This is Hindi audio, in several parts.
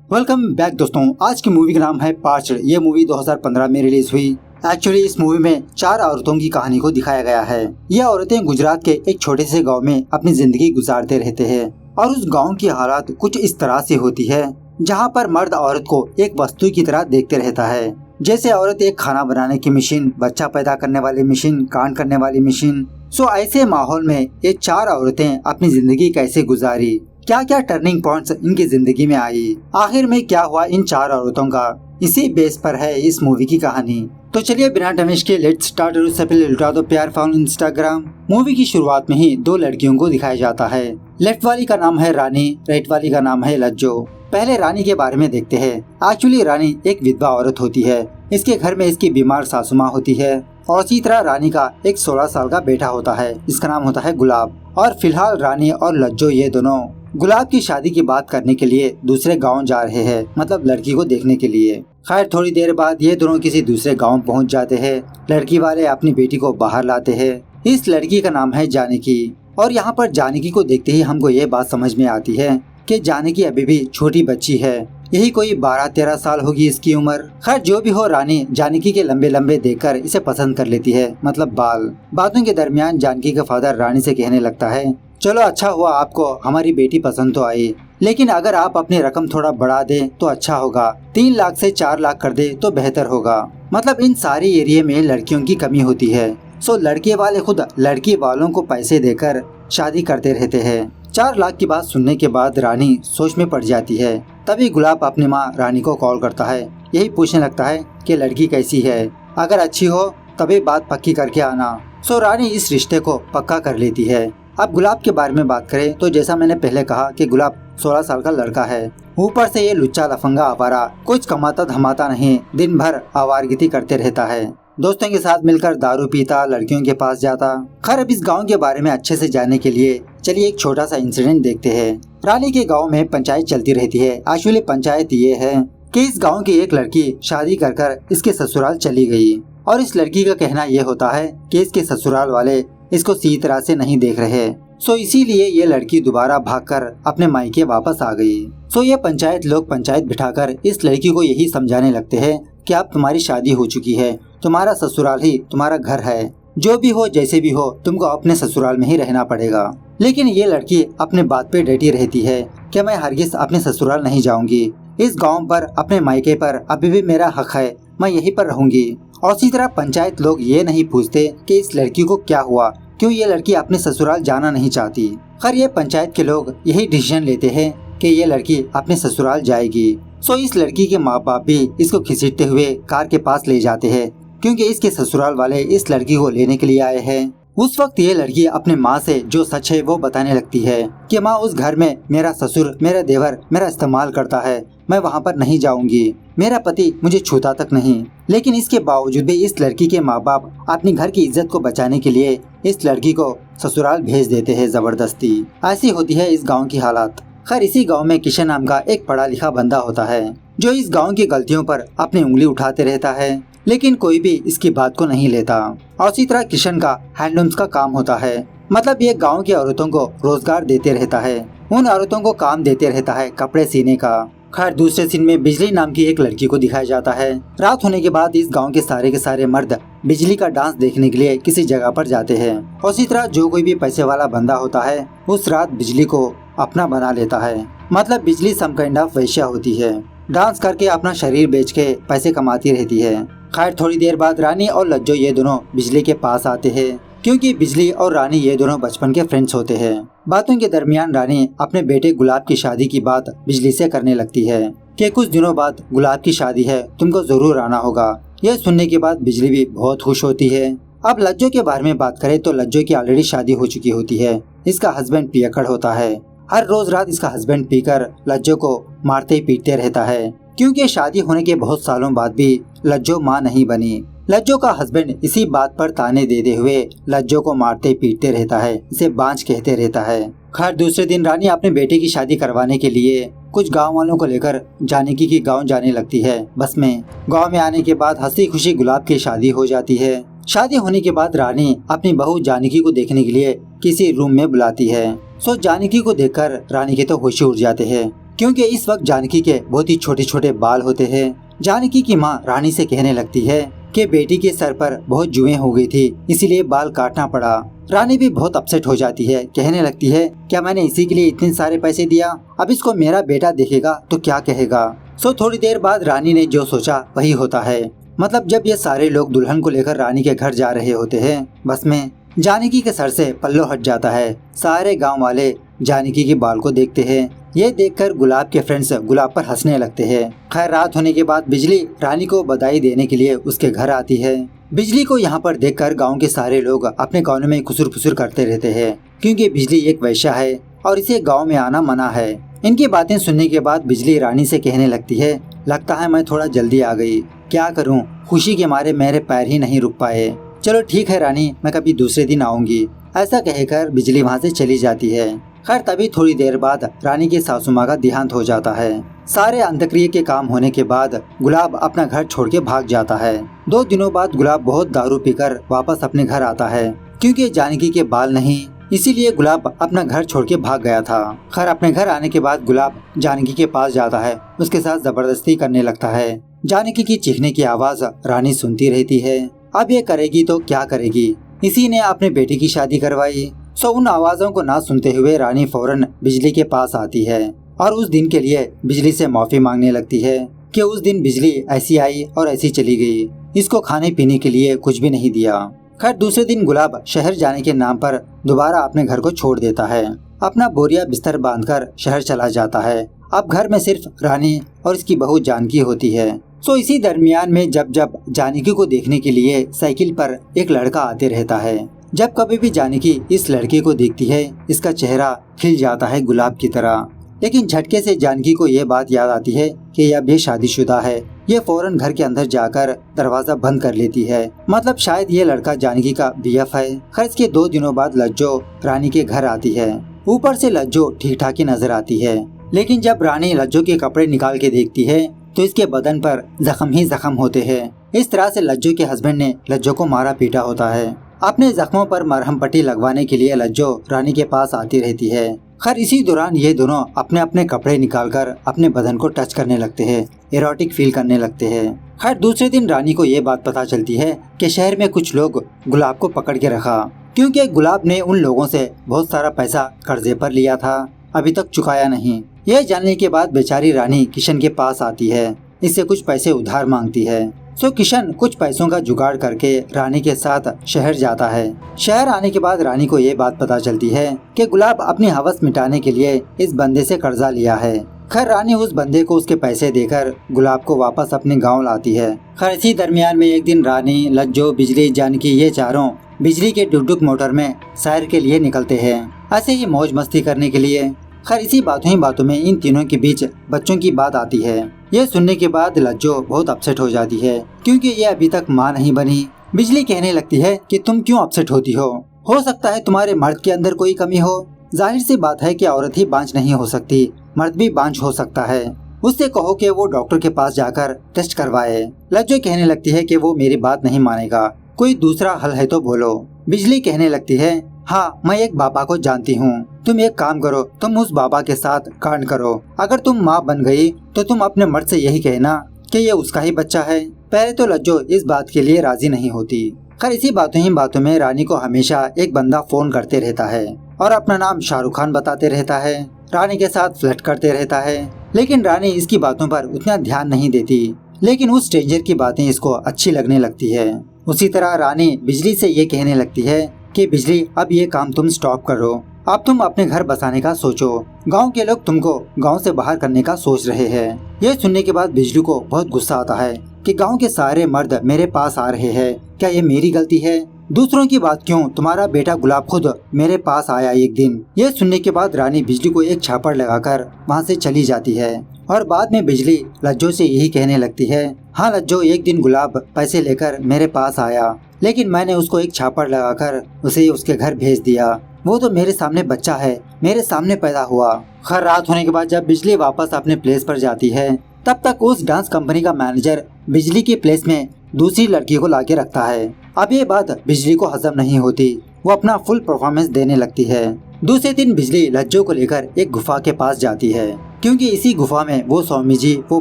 वेलकम बैक दोस्तों। आज की मूवी का नाम है पार्च्ड। ये मूवी 2015 में रिलीज हुई। एक्चुअली इस मूवी में 4 औरतों की कहानी को दिखाया गया है। ये औरतें गुजरात के एक छोटे से गांव में अपनी जिंदगी गुजारते रहते हैं और उस गांव की हालात कुछ इस तरह से होती है जहां पर मर्द औरत को एक वस्तु की तरह देखते रहता है। जैसे औरत एक खाना बनाने की मशीन, बच्चा पैदा करने वाली मशीन, कांड करने वाली मशीन। सो ऐसे माहौल में ये 4 औरतें अपनी जिंदगी कैसे गुजारी, क्या क्या टर्निंग पॉइंट्स इनकी जिंदगी में आई, आखिर में क्या हुआ इन 4 औरतों का, इसी बेस पर है इस मूवी की कहानी। तो चलिए बिना टाइम के लेट्स स्टार्ट। उससे पहले लुटा दो प्यार फॉर इंस्टाग्राम। मूवी की शुरुआत में ही 2 लड़कियों को दिखाया जाता है। लेफ्ट वाली का नाम है रानी, राइट वाली का नाम है लज्जो। पहले रानी के बारे में देखते हैं। एक्चुअली रानी एक विधवा औरत होती है। इसके घर में इसकी बीमार सासू माँ होती है और इसी तरह रानी का एक 16 साल का बेटा होता है जिसका नाम होता है गुलाब। और फिलहाल रानी और लज्जो ये दोनों गुलाब की शादी की बात करने के लिए दूसरे गांव जा रहे हैं, मतलब लड़की को देखने के लिए। खैर थोड़ी देर बाद ये दोनों किसी दूसरे गांव पहुंच जाते हैं। लड़की वाले अपनी बेटी को बाहर लाते हैं। इस लड़की का नाम है जानकी। और यहाँ पर जानकी को देखते ही हमको ये बात समझ में आती है कि जानकी अभी भी छोटी बच्ची है। यही कोई 12-13 साल होगी इसकी उम्र। खैर जो भी हो, रानी जानकी के लंबे लंबे देखकर इसे पसंद कर लेती है, मतलब बाल। बातों के दरमियान जानकी का फादर रानी से कहने लगता है, चलो अच्छा हुआ आपको हमारी बेटी पसंद तो आई, लेकिन अगर आप अपनी रकम थोड़ा बढ़ा दें तो अच्छा होगा। 3 लाख से 4 लाख कर दे तो बेहतर होगा। मतलब इन सारी एरिया में लड़कियों की कमी होती है। सो लड़के वाले खुद लड़की वालों को पैसे देकर शादी करते रहते हैं। 4 लाख की बात सुनने के बाद रानी सोच में पड़ जाती है। तभी गुलाब अपनी माँ रानी को कॉल करता है। यही पूछने लगता है कि लड़की कैसी है, अगर अच्छी हो तभी बात पक्की करके आना। सो रानी इस रिश्ते को पक्का कर लेती है। अब गुलाब के बारे में बात करें तो जैसा मैंने पहले कहा कि गुलाब 16 साल का लड़का है। ऊपर से ये लुच्चा लफंगा आवारा, कुछ कमाता धमाता नहीं, दिन भर आवारगिरी करते रहता है। दोस्तों के साथ मिलकर दारू पीता, लड़कियों के पास जाता। खैर अब इस गांव के बारे में अच्छे से जानने के लिए चलिए एक छोटा सा इंसिडेंट देखते हैं। रानी के गांव में पंचायत चलती रहती है। एक्चुअली पंचायत ये है कि इस गांव की एक लड़की शादी कर इसके ससुराल चली गई और इस लड़की का कहना ये होता है कि इसके ससुराल वाले इसको सही तरह से नहीं देख रहे। सो इसीलिए ये लड़की दोबारा भागकर अपने मायके वापस आ गई। सो ये पंचायत लोग पंचायत बिठाकर इस लड़की को यही समझाने लगते हैं कि अब तुम्हारी शादी हो चुकी है, तुम्हारा ससुराल ही तुम्हारा घर है, जो भी हो जैसे भी हो तुमको अपने ससुराल में ही रहना पड़ेगा। लेकिन ये लड़की अपने बात पे डटी रहती है कि मैं हरगिज अपने ससुराल नहीं जाऊंगी, इस गाँव पर अपने मायके पर अभी भी मेरा हक है, मैं यहीं पर रहूंगी। और इसी तरह पंचायत लोग ये नहीं पूछते कि इस लड़की को क्या हुआ, क्यों ये लड़की अपने ससुराल जाना नहीं चाहती। खैर ये पंचायत के लोग यही डिसीजन लेते हैं कि ये लड़की अपने ससुराल जाएगी। सो इस लड़की के माँ बाप भी इसको खिसकते हुए कार के पास ले जाते हैं क्योंकि इसके ससुराल वाले इस लड़की को लेने के लिए आए हैं। उस वक्त ये लड़की अपने माँ से जो सच है वो बताने लगती है कि माँ उस घर में मेरा ससुर, मेरा देवर मेरा इस्तेमाल करता है, मैं वहाँ पर नहीं जाऊंगी, मेरा पति मुझे छूता तक नहीं। लेकिन इसके बावजूद भी इस लड़की के माँ बाप अपनी घर की इज्जत को बचाने के लिए इस लड़की को ससुराल भेज देते हैं जबरदस्ती। ऐसी होती है इस गाँव की हालात। खैर इसी गाँव में किशन नाम का एक पढ़ा लिखा बंदा होता है जो इस गाँव की गलतियों पर अपनी उंगली उठाते रहता है, लेकिन कोई भी इसकी बात को नहीं लेता। और इसी तरह किशन का हैंडलूम्स का काम होता है, मतलब ये गांव की औरतों को रोजगार देते रहता है, उन औरतों को काम देते रहता है कपड़े सीने का। खैर दूसरे सीन में बिजली नाम की एक लड़की को दिखाया जाता है। रात होने के बाद इस गांव के सारे मर्द बिजली का डांस देखने के लिए किसी जगह पर जाते हैं और इसी तरह जो कोई भी पैसे वाला बंदा होता है उस रात बिजली को अपना बना लेता है। मतलब बिजली सम काइंड ऑफ वैश्या होती है, डांस करके अपना शरीर बेच के पैसे कमाती रहती है। खैर थोड़ी देर बाद रानी और लज्जो ये दोनों बिजली के पास आते हैं क्योंकि बिजली और रानी ये दोनों बचपन के फ्रेंड्स होते हैं। बातों के दरमियान रानी अपने बेटे गुलाब की शादी की बात बिजली से करने लगती है कि कुछ दिनों बाद गुलाब की शादी है, तुमको जरूर आना होगा। यह सुनने के बाद बिजली भी बहुत खुश होती है। अब लज्जो के बारे में बात करें तो लज्जो की ऑलरेडी शादी हो चुकी होती है। इसका हस्बैंड पियक्कड़ होता है। हर रोज रात इसका हस्बैंड पीकर लज्जो को मारते पीटते रहता है क्योंकि शादी होने के बहुत सालों बाद भी लज्जो माँ नहीं बनी। लज्जो का हस्बैंड इसी बात पर ताने देते हुए लज्जो को मारते पीटते रहता है, इसे बांझ कहते रहता है। खैर दूसरे दिन रानी अपने बेटे की शादी करवाने के लिए कुछ गांव वालों को लेकर जानकी की गांव जाने लगती है बस में। गांव में आने के बाद हंसी खुशी गुलाब की शादी हो जाती है। शादी होने के बाद रानी अपनी बहू जानकी को देखने के लिए किसी रूम में बुलाती है। सो जानकी को देखकर रानी के तो होश उड़ जाते हैं। क्योंकि इस वक्त जानकी के बहुत ही छोटे छोटे बाल होते हैं। जानकी की माँ रानी से कहने लगती है कि बेटी के सर पर बहुत जुएं हो गई थी, इसीलिए बाल काटना पड़ा। रानी भी बहुत अपसेट हो जाती है, कहने लगती है क्या मैंने इसी के लिए इतने सारे पैसे दिया, अब इसको मेरा बेटा देखेगा तो क्या कहेगा। थोड़ी देर बाद रानी ने जो सोचा वही होता है। मतलब जब ये सारे लोग दुल्हन को लेकर रानी के घर जा रहे होते हैं, बस में जानकी के सर से पल्लो हट जाता है। सारे गांव वाले जानकी के बाल को देखते हैं। ये देखकर गुलाब के फ्रेंड्स गुलाब पर हंसने लगते हैं। खैर रात होने के बाद बिजली रानी को बधाई देने के लिए उसके घर आती है। बिजली को यहाँ पर देखकर गांव के सारे लोग अपने कानों में खुसुर फुसुर करते रहते हैं, क्योंकि बिजली एक वैश्या है और इसे गांव में आना मना है। इनकी बातें सुनने के बाद बिजली रानी से कहने लगती है लगता है मैं थोड़ा जल्दी आ गई, क्या करूं, खुशी के मारे मेरे पैर ही नहीं रुक पाए। चलो ठीक है रानी, मैं कभी दूसरे दिन आऊंगी। ऐसा कहकर बिजली वहाँ से चली जाती है। खैर तभी थोड़ी देर बाद रानी के सासू माँ का देहांत हो जाता है। सारे अंत्यक्रिया के काम होने के बाद गुलाब अपना घर छोड़ के भाग जाता है। 2 दिनों बाद गुलाब बहुत दारू पीकर वापस अपने घर आता है। क्योंकि जानकी के बाल नहीं, इसीलिए गुलाब अपना घर छोड़ के भाग गया था। खैर अपने घर आने के बाद गुलाब जानकी के पास जाता है, उसके साथ जबरदस्ती करने लगता है। जानकी की चीखने की आवाज रानी सुनती रहती है। अब ये करेगी तो क्या करेगी, इसी ने अपने बेटे की शादी करवाई। उन आवाजों को ना सुनते हुए रानी फौरन बिजली के पास आती है और उस दिन के लिए बिजली से माफी मांगने लगती है कि उस दिन बिजली ऐसी आई और ऐसी चली गई, इसको खाने पीने के लिए कुछ भी नहीं दिया। खैर दूसरे दिन गुलाब शहर जाने के नाम पर दोबारा अपने घर को छोड़ देता है। अपना बोरिया बिस्तर बांधकर शहर चला जाता है। अब घर में सिर्फ रानी और इसकी बहू जानकी होती है। इसी दरमियान में जब जब जानकी को देखने के लिए साइकिल पर एक लड़का आते रहता है। जब कभी भी जानकी इस लड़के को देखती है, इसका चेहरा खिल जाता है गुलाब की तरह। लेकिन झटके से जानकी को ये बात याद आती है कि अब ये शादीशुदा है। ये फौरन घर के अंदर जाकर दरवाजा बंद कर लेती है। मतलब शायद ये लड़का जानकी का बीएफ है। खैर इसके 2 दिनों बाद लज्जो रानी के घर आती है। ऊपर से लज्जो ठीक ठाक ही नजर आती है, लेकिन जब रानी लज्जो के कपड़े निकाल के देखती है तो इसके बदन पर जख्म ही जख्म होते हैं। इस तरह से लज्जो के हस्बैंड ने लज्जो को मारा पीटा होता है। अपने जख्मों पर मरहम पट्टी लगवाने के लिए लज्जो रानी के पास आती रहती है। खैर इसी दौरान ये दोनों अपने अपने कपड़े निकालकर अपने बदन को टच करने लगते हैं, एरोटिक फील करने लगते हैं। खैर दूसरे दिन रानी को ये बात पता चलती है कि शहर में कुछ लोग गुलाब को पकड़ के रखा, क्योंकि गुलाब ने उन लोगों से बहुत सारा पैसा कर्जे पर लिया था, अभी तक चुकाया नहीं। यह जानने के बाद बेचारी रानी किशन के पास आती है, इससे कुछ पैसे उधार मांगती है। किशन कुछ पैसों का जुगाड़ करके रानी के साथ शहर जाता है। शहर आने के बाद रानी को ये बात पता चलती है कि गुलाब अपनी हवस मिटाने के लिए इस बंदे से कर्जा लिया है। खैर रानी उस बंदे को उसके पैसे देकर गुलाब को वापस अपने गांव लाती है। खैर इसी दरमियान में एक दिन रानी, लज्जो, बिजली, जानकी ये चारों बिजली के डुगडुग मोटर में सैर के लिए निकलते हैं, ऐसे ही मौज मस्ती करने के लिए। खैर इसी बातों ही बातों में इन तीनों के बीच बच्चों की बात आती है। ये सुनने के बाद लज्जो बहुत अपसेट हो जाती है, क्योंकि ये अभी तक माँ नहीं बनी। बिजली कहने लगती है कि तुम क्यों अपसेट होती हो सकता है तुम्हारे मर्द के अंदर कोई कमी हो। जाहिर सी बात है कि औरत ही बांझ नहीं हो सकती, मर्द भी बांझ हो सकता है। उससे कहो कि वो डॉक्टर के पास जाकर टेस्ट करवाए। लज्जो कहने लगती है कि वो मेरी बात नहीं मानेगा, कोई दूसरा हल है तो बोलो। बिजली कहने लगती है हाँ मैं एक बाबा को जानती हूँ, तुम एक काम करो, तुम उस बाबा के साथ कांड करो। अगर तुम माँ बन गई तो तुम अपने मर्द से यही कहना कि ये उसका ही बच्चा है। पहले तो लज्जो इस बात के लिए राजी नहीं होती। खैर इसी बातों ही बातों में रानी को हमेशा एक बंदा फोन करते रहता है और अपना नाम शाहरुख खान बताते रहता है, रानी के साथ फ्लर्ट करते रहता है। लेकिन रानी इसकी बातों पर उतना ध्यान नहीं देती, लेकिन उस स्ट्रेंजर की बातें इसको अच्छी लगने लगती है। उसी तरह रानी बिजली से ये कहने लगती है कि बिजली अब ये काम तुम स्टॉप करो, अब तुम अपने घर बसाने का सोचो। गांव के लोग तुमको गांव से बाहर करने का सोच रहे हैं। यह सुनने के बाद बिजली को बहुत गुस्सा आता है कि गांव के सारे मर्द मेरे पास आ रहे हैं, क्या ये मेरी गलती है? दूसरों की बात क्यों, तुम्हारा बेटा गुलाब खुद मेरे पास आया एक दिन। यह सुनने के बाद रानी बिजली को एक छापड़ लगाकर वहाँ से चली जाती है और बाद में बिजली लज्जो से यही कहने लगती है हाँ लज्जो, एक दिन गुलाब पैसे लेकर मेरे पास आया, लेकिन मैंने उसको एक छापड़ लगाकर उसे उसके घर भेज दिया। वो तो मेरे सामने बच्चा है, मेरे सामने पैदा हुआ। खैर रात होने के बाद जब बिजली वापस अपने प्लेस पर जाती है, तब तक उस डांस कंपनी का मैनेजर बिजली के प्लेस में दूसरी लड़की को लाके रखता है। अब ये बात बिजली को हजम नहीं होती, वो अपना फुल परफॉर्मेंस देने लगती है। दूसरे दिन बिजली लज्जो को लेकर एक गुफा के पास जाती है, क्योंकि इसी गुफा में वो स्वामी जी वो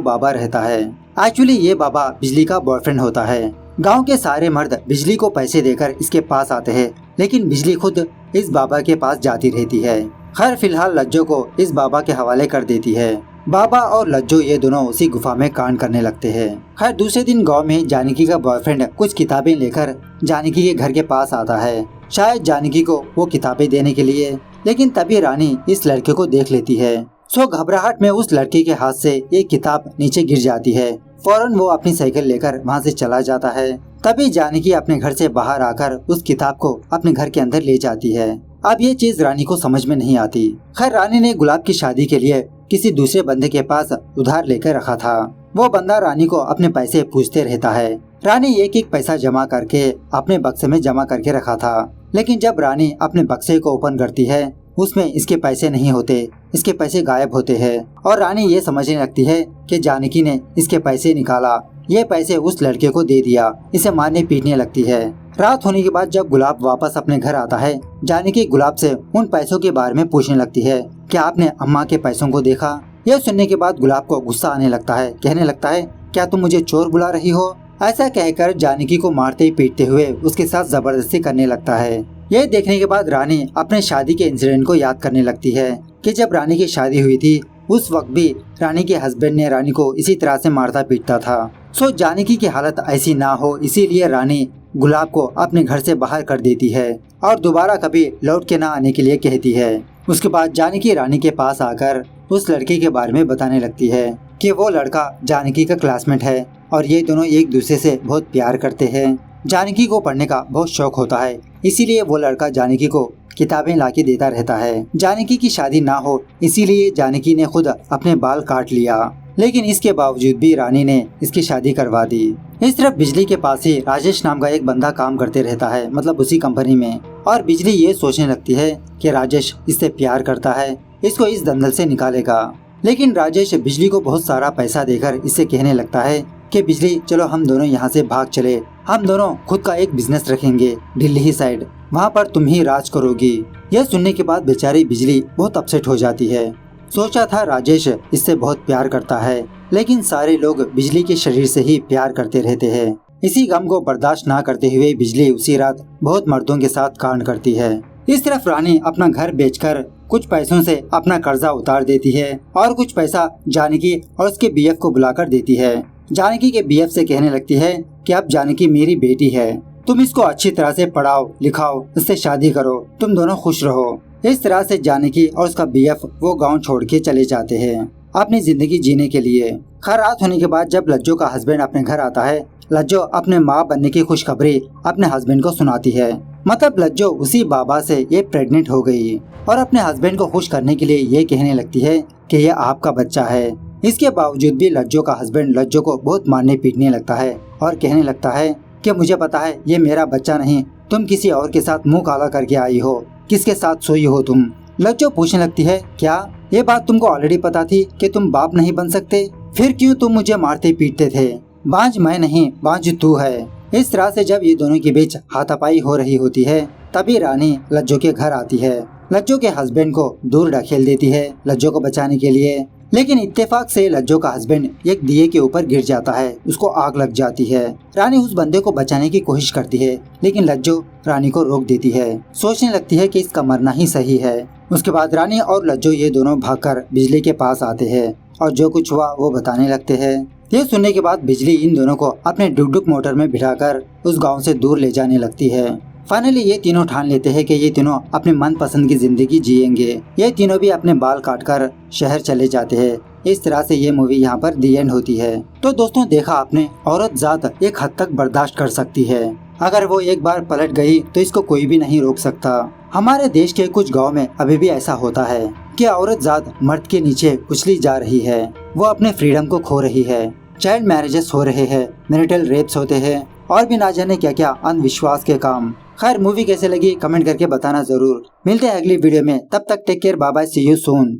बाबा रहता है। एक्चुअली ये बाबा बिजली का बॉयफ्रेंड होता है। गांव के सारे मर्द बिजली को पैसे देकर इसके पास आते हैं, लेकिन बिजली खुद इस बाबा के पास जाती रहती है। खैर फिलहाल लज्जो को इस बाबा के हवाले कर देती है। बाबा और लज्जो ये दोनों उसी गुफा में कांड करने लगते हैं। खैर दूसरे दिन गांव में जानकी का बॉयफ्रेंड कुछ किताबें लेकर जानकी के घर के पास आता है, शायद जानकी को वो किताबें देने के लिए। लेकिन तभी रानी इस लड़के को देख लेती है। सो घबराहट में उस लड़के के हाथ से एक किताब नीचे गिर जाती है। फौरन वो अपनी साइकिल लेकर वहाँ से चला जाता है। तभी जानकी अपने घर से बाहर आकर उस किताब को अपने घर के अंदर ले जाती है। अब ये चीज रानी को समझ में नहीं आती। खैर रानी ने गुलाब की शादी के लिए किसी दूसरे बंदे के पास उधार लेकर रखा था। वो बंदा रानी को अपने पैसे पूछते रहता है। रानी एक पैसा जमा करके अपने बक्से में जमा करके रखा था, लेकिन जब रानी अपने बक्से को ओपन करती है उसमें इसके पैसे नहीं होते, इसके पैसे गायब होते हैं। और रानी ये समझने लगती है कि जानकी ने इसके पैसे निकाला, ये पैसे उस लड़के को दे दिया। इसे मारने पीटने लगती है। रात होने के बाद जब गुलाब वापस अपने घर आता है, जानकी गुलाब से उन पैसों के बारे में पूछने लगती है, क्या आपने अम्मा के पैसों को देखा? यह सुनने के बाद गुलाब को गुस्सा आने लगता है। कहने लगता है, क्या तुम मुझे चोर बुला रही हो? ऐसा कहकर जानकी को मारते पीटते हुए उसके साथ जबरदस्ती करने लगता है। यह देखने के बाद रानी अपने शादी के इंसिडेंट को याद करने लगती है कि जब रानी की शादी हुई थी उस वक्त भी रानी के हस्बैंड ने रानी को इसी तरह से मारता पीटता था। सो जानकी की हालत ऐसी ना हो इसीलिए रानी गुलाब को अपने घर से बाहर कर देती है और दोबारा कभी लौट के ना आने के लिए कहती है। उसके बाद जानकी रानी के पास आकर उस लड़के के बारे में बताने लगती है कि वो लड़का जानकी का क्लासमेट है और ये दोनों एक दूसरे से बहुत प्यार करते हैं। जानकी को पढ़ने का बहुत शौक होता है, इसीलिए वो लड़का जानकी को किताबें लाके देता रहता है। जानकी की शादी ना हो इसीलिए जानकी ने खुद अपने बाल काट लिया, लेकिन इसके बावजूद भी रानी ने इसकी शादी करवा दी। इस तरफ बिजली के पास ही राजेश नाम का एक बंदा काम करते रहता है, मतलब उसी कंपनी में। और बिजली ये सोचने लगती है कि राजेश इससे प्यार करता है, इसको इस दंगल से निकालेगा। लेकिन राजेश बिजली को बहुत सारा पैसा देकर इससे कहने लगता है कि बिजली चलो हम दोनों यहाँ से भाग चले, हम दोनों खुद का एक बिजनेस रखेंगे दिल्ली ही साइड, वहाँ पर तुम ही राज करोगी। यह सुनने के बाद बेचारी बिजली बहुत अपसेट हो जाती है। सोचा था राजेश इससे बहुत प्यार करता है, लेकिन सारे लोग बिजली के शरीर से ही प्यार करते रहते हैं। इसी गम को बर्दाश्त ना करते हुए बिजली उसी रात बहुत मर्दों के साथ कांड करती है। इस तरफ रानी अपना घर बेचकर कुछ पैसों से अपना कर्जा उतार देती है और कुछ पैसा जानकी और उसके बीएफ को बुलाकर देती है। जानकी के बीएफ से कहने लगती है कि अब जानकी मेरी बेटी है, तुम इसको अच्छी तरह से पढ़ाओ लिखाओ, इससे शादी करो, तुम दोनों खुश रहो। इस तरह से जानकी और उसका बीएफ वो गांव छोड़ के चले जाते हैं अपनी जिंदगी जीने के लिए। खैर रात होने के बाद जब लज्जो का हस्बैंड अपने घर आता है, लज्जो अपने माँ बनने की खुशखबरी अपने हस्बैंड को सुनाती है। मतलब लज्जो उसी बाबा से ये प्रेग्नेंट हो गई और अपने हस्बैंड को खुश करने के लिए ये कहने लगती है कि ये आपका बच्चा है। इसके बावजूद भी लज्जो का हस्बैंड लज्जो को बहुत मारने पीटने लगता है और कहने लगता है कि मुझे पता है ये मेरा बच्चा नहीं, तुम किसी और के साथ मुंह काला करके आई हो, किसके साथ सोई हो तुम? लज्जो पूछने लगती है, क्या ये बात तुमको ऑलरेडी पता थी कि तुम बाप नहीं बन सकते? फिर क्यों तुम मुझे मारते पीटते थे? बांझ मैं नहीं, बांझ तू है। इस तरह से जब ये दोनों के बीच हाथापाई हो रही होती है, तभी रानी लज्जो के घर आती है। लज्जो के हस्बैंड को दूर ढकेल देती है लज्जो को बचाने के लिए, लेकिन इत्तेफाक से लज्जो का हस्बैंड एक दिए के ऊपर गिर जाता है, उसको आग लग जाती है। रानी उस बंदे को बचाने की कोशिश करती है, लेकिन लज्जो रानी को रोक देती है। सोचने लगती है कि इसका मरना ही सही है। उसके बाद रानी और लज्जो ये दोनों भागकर बिजली के पास आते हैं और जो कुछ हुआ वो बताने लगते हैं। ये सुनने के बाद बिजली इन दोनों को अपने डुगडुग मोटर में बिठाकर उस गांव से दूर ले जाने लगती है। फाइनली ये तीनों ठान लेते हैं कि ये तीनों अपने मनपसंद की जिंदगी जिएंगे। ये तीनों भी अपने बाल काटकर शहर चले जाते हैं। इस तरह से ये मूवी यहाँ पर दी एंड होती है। तो दोस्तों देखा आपने, औरत जात एक हद तक बर्दाश्त कर सकती है, अगर वो एक बार पलट गई तो इसको कोई भी नहीं रोक सकता। हमारे देश के कुछ गाँव में अभी भी ऐसा होता है कि औरत जात मर्द के नीचे उछली जा रही है, वो अपने फ्रीडम को खो रही है। चाइल्ड मैरिजेस हो रहे हैं, मैरिटल रेप्स होते हैं और भी ना जाने क्या क्या अंधविश्वास के काम। खैर मूवी कैसे लगी कमेंट करके बताना जरूर। मिलते हैं अगली वीडियो में, तब तक take care, bye bye, see you soon.